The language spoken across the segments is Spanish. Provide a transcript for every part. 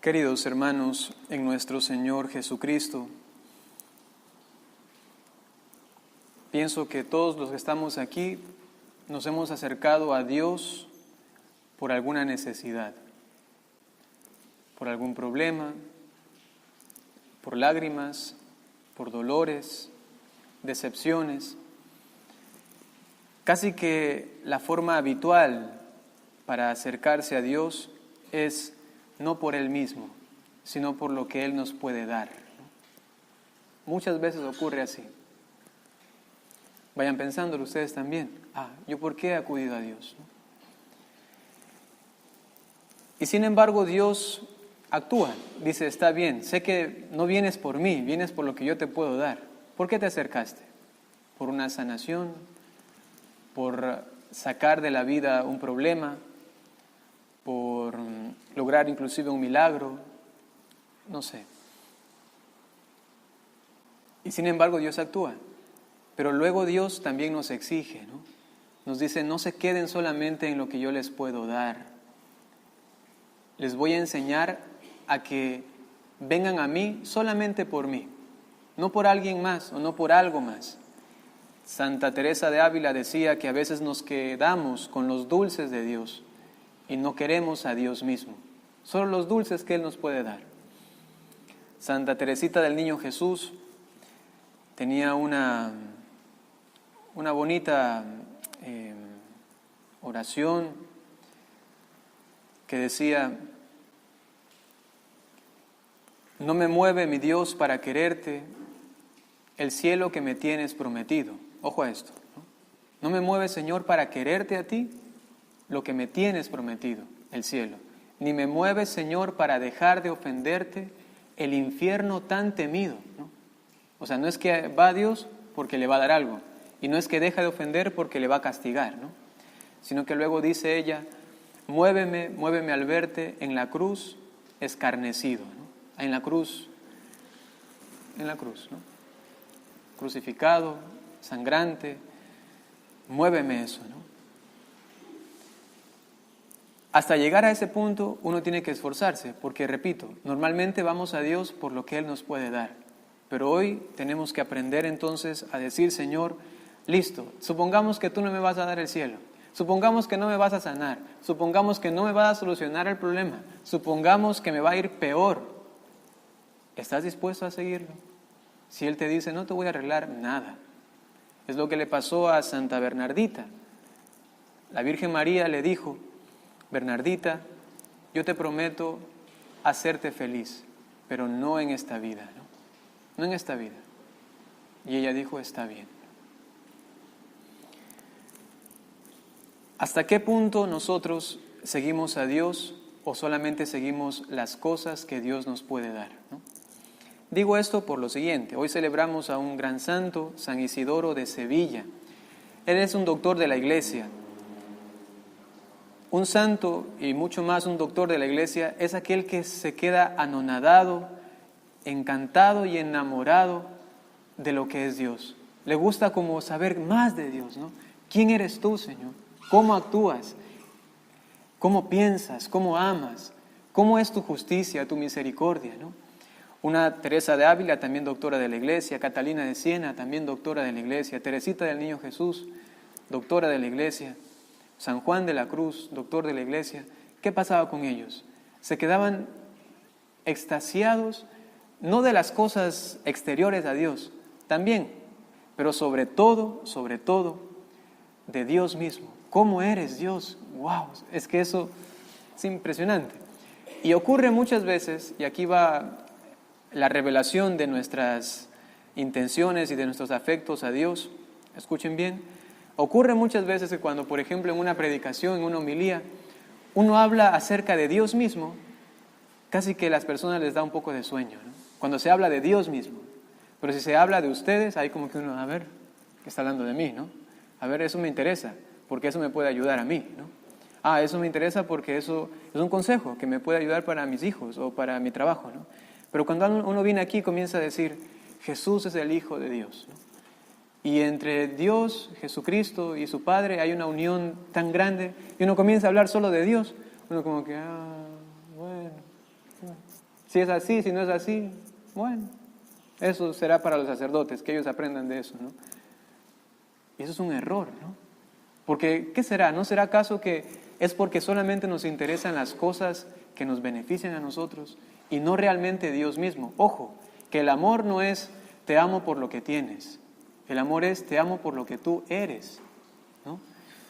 Queridos hermanos, en nuestro Señor Jesucristo, pienso que todos los que estamos aquí nos hemos acercado a Dios por alguna necesidad, por algún problema, por lágrimas, por dolores, decepciones. Casi que la forma habitual para acercarse a Dios es no por Él mismo, sino por lo que Él nos puede dar. Muchas veces ocurre así. Vayan pensándolo ustedes también. ¿Yo por qué he acudido a Dios? Y sin embargo Dios actúa. Dice, está bien, sé que no vienes por mí, vienes por lo que yo te puedo dar. ¿Por qué te acercaste? ¿Por una sanación? ¿Por sacar de la vida un problema? ¿Por lograr inclusive un milagro? No sé. Y sin embargo Dios actúa. Pero luego Dios también nos exige, ¿no? Nos dice, no se queden solamente en lo que yo les puedo dar. Les voy a enseñar a que vengan a mí solamente por mí, no por alguien más o no por algo más. Santa Teresa de Ávila decía que a veces nos quedamos con los dulces de Dios y no queremos a Dios mismo, solo los dulces que Él nos puede dar. Santa Teresita del Niño Jesús tenía una bonita oración que decía, no me mueve mi Dios para quererte el cielo que me tienes prometido. Ojo a esto, ¿no? No me mueve, Señor, para quererte a ti lo que me tienes prometido, el cielo. Ni me mueve, Señor, para dejar de ofenderte el infierno tan temido, ¿no? O sea, no es que va a Dios porque le va a dar algo, y no es que deja de ofender porque le va a castigar, ¿no? Sino que luego dice ella, muéveme al verte en la cruz escarnecido, ¿no? En la cruz, ¿no? Crucificado, sangrante, muéveme eso, ¿no? Hasta llegar a ese punto uno tiene que esforzarse, porque repito, normalmente vamos a Dios por lo que Él nos puede dar, pero hoy tenemos que aprender entonces a decir, Señor, listo, supongamos que tú no me vas a dar el cielo, supongamos que no me vas a sanar, supongamos que no me vas a solucionar el problema, supongamos que me va a ir peor, ¿estás dispuesto a seguirlo? Si Él te dice, no te voy a arreglar nada. Es lo que le pasó a Santa Bernardita. La Virgen María le dijo, Bernardita, yo te prometo hacerte feliz, pero no en esta vida, ¿no? No en esta vida. Y ella dijo, está bien. ¿Hasta qué punto nosotros seguimos a Dios o solamente seguimos las cosas que Dios nos puede dar, ¿no? Digo esto por lo siguiente, hoy celebramos a un gran santo, San Isidoro de Sevilla. Él es un doctor de la Iglesia. Un santo y mucho más un doctor de la Iglesia es aquel que se queda anonadado, encantado y enamorado de lo que es Dios. Le gusta como saber más de Dios, ¿no? ¿Quién eres tú, Señor? ¿Cómo actúas? ¿Cómo piensas? ¿Cómo amas? ¿Cómo es tu justicia, tu misericordia, ¿no? Una Teresa de Ávila, también doctora de la Iglesia, Catalina de Siena, también doctora de la Iglesia, Teresita del Niño Jesús, doctora de la Iglesia, San Juan de la Cruz, doctor de la Iglesia. ¿Qué pasaba con ellos? Se quedaban extasiados, no de las cosas exteriores a Dios, también, pero sobre todo, de Dios mismo. ¿Cómo eres, Dios? ¡Wow! Es que eso es impresionante. Y ocurre muchas veces, y aquí va la revelación de nuestras intenciones y de nuestros afectos a Dios. Escuchen bien. Ocurre muchas veces que cuando, por ejemplo, en una predicación, en una homilía, uno habla acerca de Dios mismo, casi que a las personas les da un poco de sueño, ¿no? Cuando se habla de Dios mismo. Pero si se habla de ustedes, hay como que uno, a ver, ¿qué está hablando de mí, no? A ver, eso me interesa, porque eso me puede ayudar a mí, ¿no? Eso me interesa porque eso es un consejo que me puede ayudar para mis hijos o para mi trabajo, ¿no? Pero cuando uno viene aquí comienza a decir, Jesús es el Hijo de Dios, ¿no? Y entre Dios, Jesucristo y su Padre hay una unión tan grande y uno comienza a hablar solo de Dios. Uno como que, bueno, Si es así, si no es así, bueno, eso será para los sacerdotes, que ellos aprendan de eso, ¿no? Y eso es un error, ¿no? Porque, ¿qué será? ¿No será acaso que es porque solamente nos interesan las cosas que nos benefician a nosotros y no realmente Dios mismo? Ojo, que el amor no es te amo por lo que tienes, el amor es te amo por lo que tú eres, ¿no?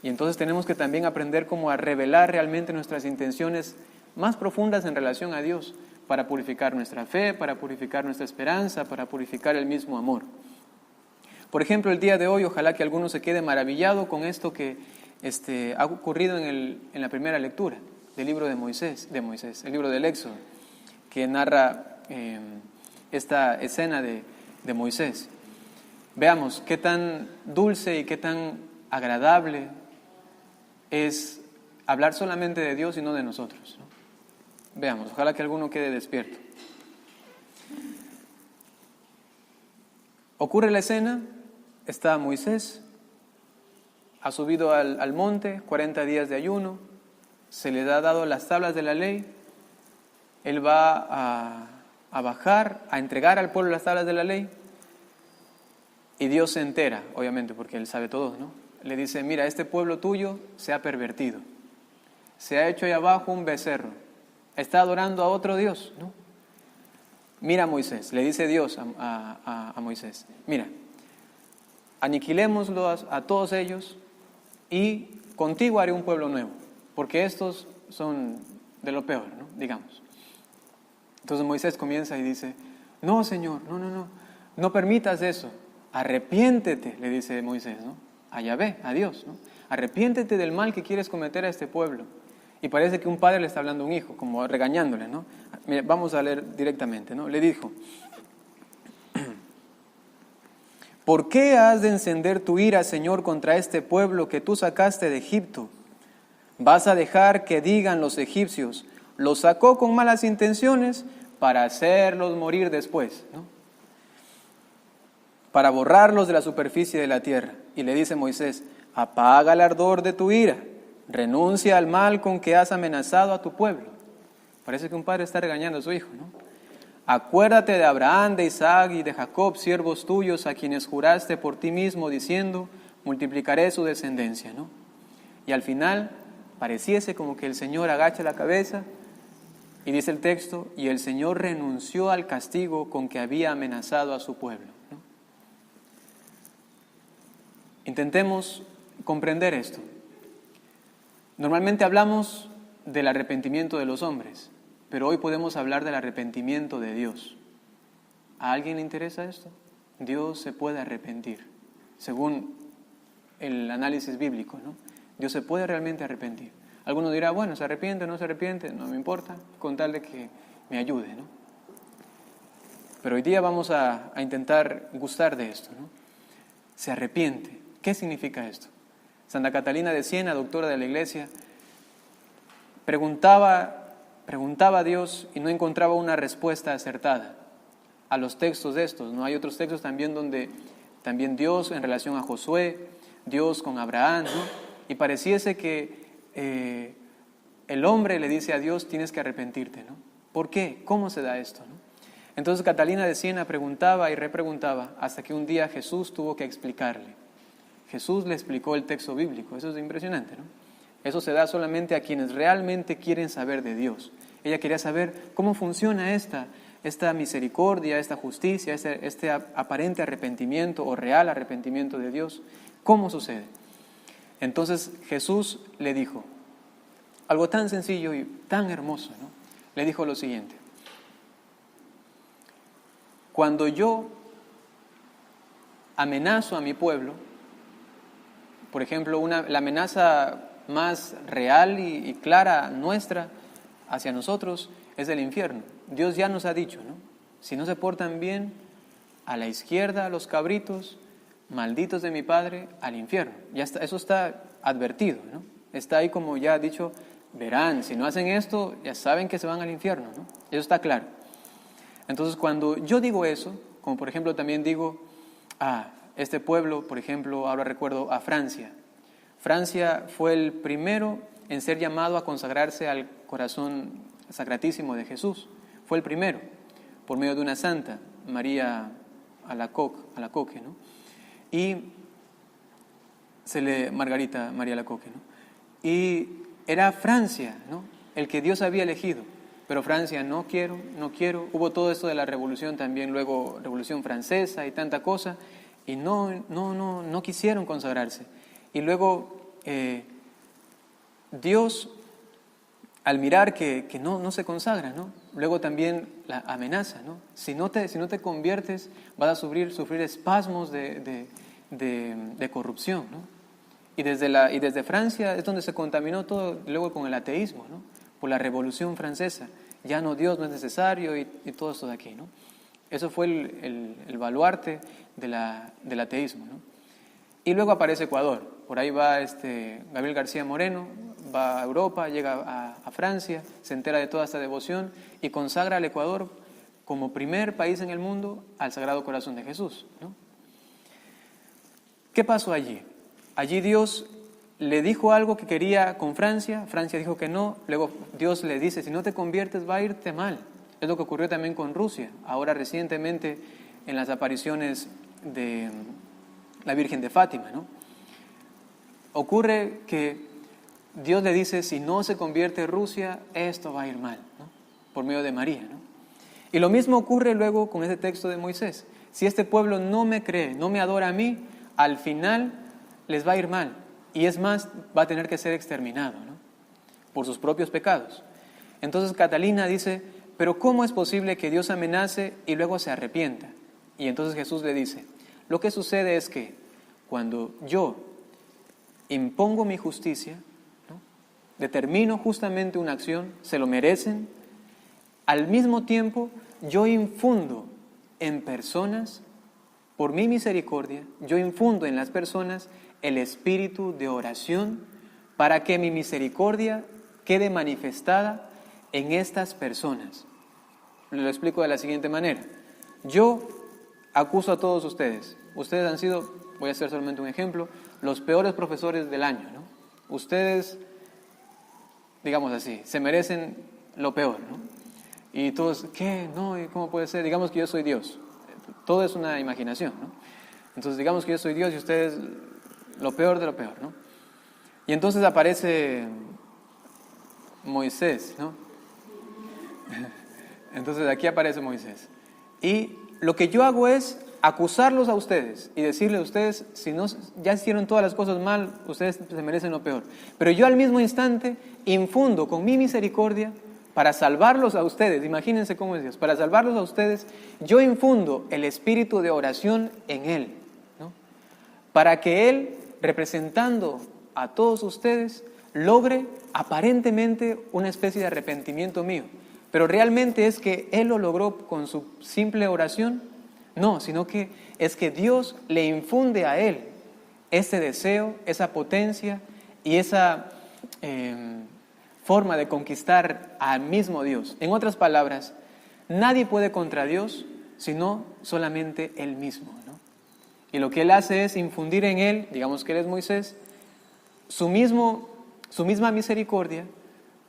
Y entonces tenemos que también aprender como a revelar realmente nuestras intenciones más profundas en relación a Dios, para purificar nuestra fe, para purificar nuestra esperanza, para purificar el mismo amor. Por ejemplo, el día de hoy, ojalá que alguno se quede maravillado con esto que ha ocurrido en la primera lectura del libro de Moisés, el libro del Éxodo, que narra esta escena de Moisés. Veamos qué tan dulce y qué tan agradable es hablar solamente de Dios y no de nosotros, ¿no? Veamos, ojalá que alguno quede despierto. Ocurre la escena, está Moisés, ha subido al monte, 40 días de ayuno, se le ha dado las tablas de la ley, él va a bajar, a entregar al pueblo las tablas de la ley, y Dios se entera, obviamente, porque Él sabe todo, ¿no? Le dice, mira, este pueblo tuyo se ha pervertido, se ha hecho ahí abajo un becerro, está adorando a otro Dios, ¿no? Mira Moisés, le dice Dios a Moisés, mira, aniquilémoslos a todos ellos y contigo haré un pueblo nuevo, porque estos son de lo peor, ¿no? Digamos. Entonces Moisés comienza y dice, no Señor, no permitas eso, arrepiéntete, le dice Moisés, ¿no? A Yahvé, a Dios, ¿no? Arrepiéntete del mal que quieres cometer a este pueblo. Y parece que un padre le está hablando a un hijo, como regañándole, ¿no? Mira, vamos a leer directamente, ¿no? Le dijo, ¿por qué has de encender tu ira, Señor, contra este pueblo que tú sacaste de Egipto? ¿Vas a dejar que digan los egipcios, los sacó con malas intenciones para hacerlos morir después, ¿no? Para borrarlos de la superficie de la tierra? Y le dice Moisés, apaga el ardor de tu ira, renuncia al mal con que has amenazado a tu pueblo. Parece que un padre está regañando a su hijo, ¿no? Acuérdate de Abraham, de Isaac y de Jacob, siervos tuyos, a quienes juraste por ti mismo, diciendo, multiplicaré su descendencia, ¿no? Y al final, pareciese como que el Señor agacha la cabeza, y dice el texto, y el Señor renunció al castigo con que había amenazado a su pueblo, ¿no? Intentemos comprender esto. Normalmente hablamos del arrepentimiento de los hombres, pero hoy podemos hablar del arrepentimiento de Dios. ¿A alguien le interesa esto? Dios se puede arrepentir, según el análisis bíblico, ¿no? Dios se puede realmente arrepentir. Alguno dirá, bueno, ¿se arrepiente o no se arrepiente? No me importa, con tal de que me ayude, ¿no? Pero hoy día vamos a intentar gustar de esto, ¿no? Se arrepiente. ¿Qué significa esto? Santa Catalina de Siena, doctora de la Iglesia, preguntaba a Dios y no encontraba una respuesta acertada a los textos de estos, ¿no? Hay otros textos también donde también Dios en relación a Josué, Dios con Abraham, ¿no? Y pareciese que el hombre le dice a Dios, tienes que arrepentirte, ¿no? ¿Por qué? ¿Cómo se da esto, no? Entonces Catalina de Siena preguntaba y repreguntaba hasta que un día Jesús tuvo que explicarle. Jesús le explicó el texto bíblico. Eso es impresionante, ¿no? Eso se da solamente a quienes realmente quieren saber de Dios. Ella quería saber cómo funciona esta misericordia, esta justicia, este aparente arrepentimiento o real arrepentimiento de Dios. ¿Cómo sucede? Entonces Jesús le dijo algo tan sencillo y tan hermoso, ¿no? Le dijo lo siguiente: cuando yo amenazo a mi pueblo, por ejemplo, la amenaza más real y clara nuestra hacia nosotros es el infierno. Dios ya nos ha dicho, ¿no? Si no se portan bien, a la izquierda los cabritos, malditos de mi Padre, al infierno. Ya está, eso está advertido, ¿no? Está ahí como ya dicho, verán, si no hacen esto, ya saben que se van al infierno, ¿no? Eso está claro. Entonces, cuando yo digo eso, como por ejemplo también digo, este pueblo, por ejemplo, ahora recuerdo a Francia. Francia fue el primero en ser llamado a consagrarse al corazón sacratísimo de Jesús. fue el primero, por medio de una santa, María Alacoque, ¿no? Y Margarita María Alacoque, ¿no? Y era Francia, ¿no?, el que Dios había elegido. Pero Francia, no quiero. Hubo todo esto de la revolución también, luego Revolución Francesa y tanta cosa, y no quisieron consagrarse. Y luego Dios, al mirar que no se consagra, ¿no?, luego también la amenaza, ¿no? Si no te conviertes, vas a sufrir espasmos de corrupción, ¿no? Y desde Francia es donde se contaminó todo, luego con el ateísmo, ¿no?, por la Revolución Francesa. Ya no, Dios no es necesario y todo esto de aquí, ¿no? Eso fue el baluarte del ateísmo, ¿no? Y luego aparece Ecuador. Por ahí va Gabriel García Moreno, va a Europa, llega a Francia, se entera de toda esta devoción y consagra al Ecuador como primer país en el mundo al Sagrado Corazón de Jesús, ¿no? ¿Qué pasó allí? Allí Dios le dijo algo que quería con Francia, Francia dijo que no, luego Dios le dice, si no te conviertes va a irte mal. Es lo que ocurrió también con Rusia, ahora recientemente en las apariciones de la Virgen de Fátima, ¿no? Ocurre que Dios le dice, si no se convierte Rusia, esto va a ir mal, ¿no?, por medio de María, ¿no? Y lo mismo ocurre luego con ese texto de Moisés. Si este pueblo no me cree, no me adora a mí, al final les va a ir mal. Y es más, va a tener que ser exterminado, ¿no?, por sus propios pecados. Entonces Catalina dice, pero ¿cómo es posible que Dios amenace y luego se arrepienta? Y entonces Jesús le dice, lo que sucede es que cuando yo impongo mi justicia, ¿no?, determino justamente una acción, se lo merecen, al mismo tiempo yo infundo en personas, por mi misericordia, yo infundo en las personas el espíritu de oración para que mi misericordia quede manifestada en estas personas. Lo explico de la siguiente manera. Yo acuso a todos ustedes. Ustedes han sido, voy a hacer solamente un ejemplo, los peores profesores del año, ¿no? Ustedes, digamos así, se merecen lo peor, ¿no? Y todos, ¿qué? No, ¿y cómo puede ser? Digamos que yo soy Dios. Todo es una imaginación, ¿no? Entonces digamos que yo soy Dios y ustedes lo peor de lo peor, ¿no? Y entonces aparece Moisés, ¿no? Entonces aquí aparece Moisés. Y lo que yo hago es acusarlos a ustedes y decirles a ustedes, si no, ya hicieron todas las cosas mal, ustedes se merecen lo peor. Pero yo al mismo instante infundo con mi misericordia para salvarlos a ustedes. Imagínense cómo es Dios. Para salvarlos a ustedes, yo infundo el espíritu de oración en Él, ¿no?, para que Él, representando a todos ustedes, logre aparentemente una especie de arrepentimiento mío. Pero realmente es que Él lo logró con su simple oración. No, sino que es que Dios le infunde a Él ese deseo, esa potencia y esa forma de conquistar al mismo Dios. En otras palabras, nadie puede contra Dios sino solamente Él mismo, ¿no? Y lo que Él hace es infundir en Él, digamos que Él es Moisés, su misma misericordia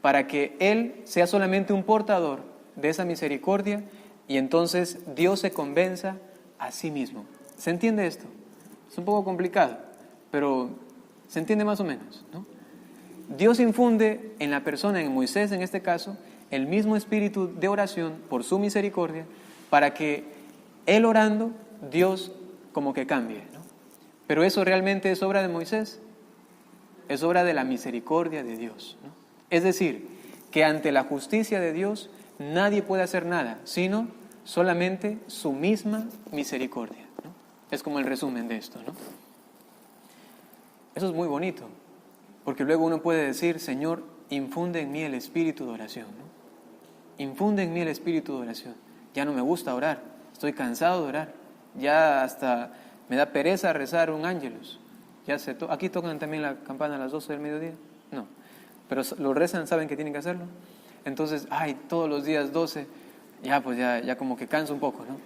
para que Él sea solamente un portador de esa misericordia y entonces Dios se convenza a sí mismo. ¿Se entiende esto? Es un poco complicado, pero se entiende más o menos, ¿no? Dios infunde en la persona, en Moisés en este caso, el mismo espíritu de oración por su misericordia para que Él orando, Dios como que cambie, ¿no? Pero eso realmente es obra de Moisés, es obra de la misericordia de Dios, ¿no? Es decir, que ante la justicia de Dios nadie puede hacer nada, sino solamente su misma misericordia, ¿no? Es como el resumen de esto, ¿no? Eso es muy bonito, porque luego uno puede decir, Señor, infunde en mí el espíritu de oración, ¿no? Infunde en mí el espíritu de oración. Ya no me gusta orar, estoy cansado de orar, ya hasta me da pereza rezar un ángelus. ¿Aquí tocan también la campana a las 12 del mediodía? No, pero lo rezan, saben que tienen que hacerlo. Entonces, todos los días 12, ya como que cansa un poco, ¿no?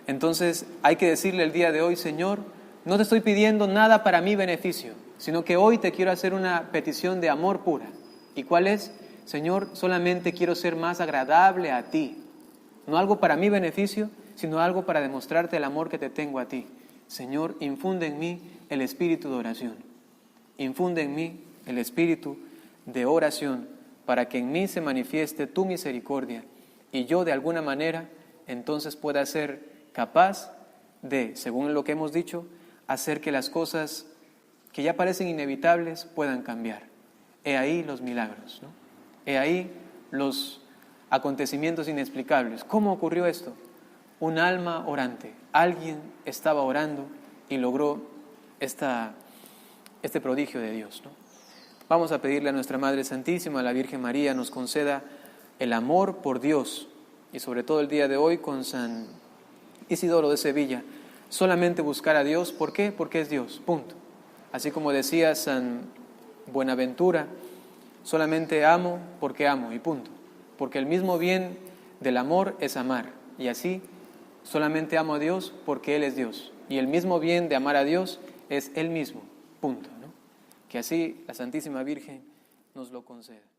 Entonces hay que decirle el día de hoy, Señor, no te estoy pidiendo nada para mi beneficio, sino que hoy te quiero hacer una petición de amor pura. ¿Y cuál es? Señor, solamente quiero ser más agradable a ti. No algo para mi beneficio, sino algo para demostrarte el amor que te tengo a ti. Señor, infunde en mí el espíritu de oración. Infunde en mí el espíritu de oración para que en mí se manifieste tu misericordia y yo de alguna manera entonces pueda ser capaz de, según lo que hemos dicho, hacer que las cosas que ya parecen inevitables puedan cambiar. He ahí los milagros, ¿no? He ahí los acontecimientos inexplicables. ¿Cómo ocurrió esto? Un alma orante. Alguien estaba orando y logró este prodigio de Dios, ¿no? Vamos a pedirle a nuestra Madre Santísima, a la Virgen María, nos conceda el amor por Dios y sobre todo el día de hoy con San Isidoro de Sevilla, solamente buscar a Dios. ¿Por qué? Porque es Dios, punto. Así como decía San Buenaventura, solamente amo porque amo y punto. Porque el mismo bien del amor es amar. Y así, solamente amo a Dios porque Él es Dios. Y el mismo bien de amar a Dios es Él mismo, punto, ¿no? Que así la Santísima Virgen nos lo conceda.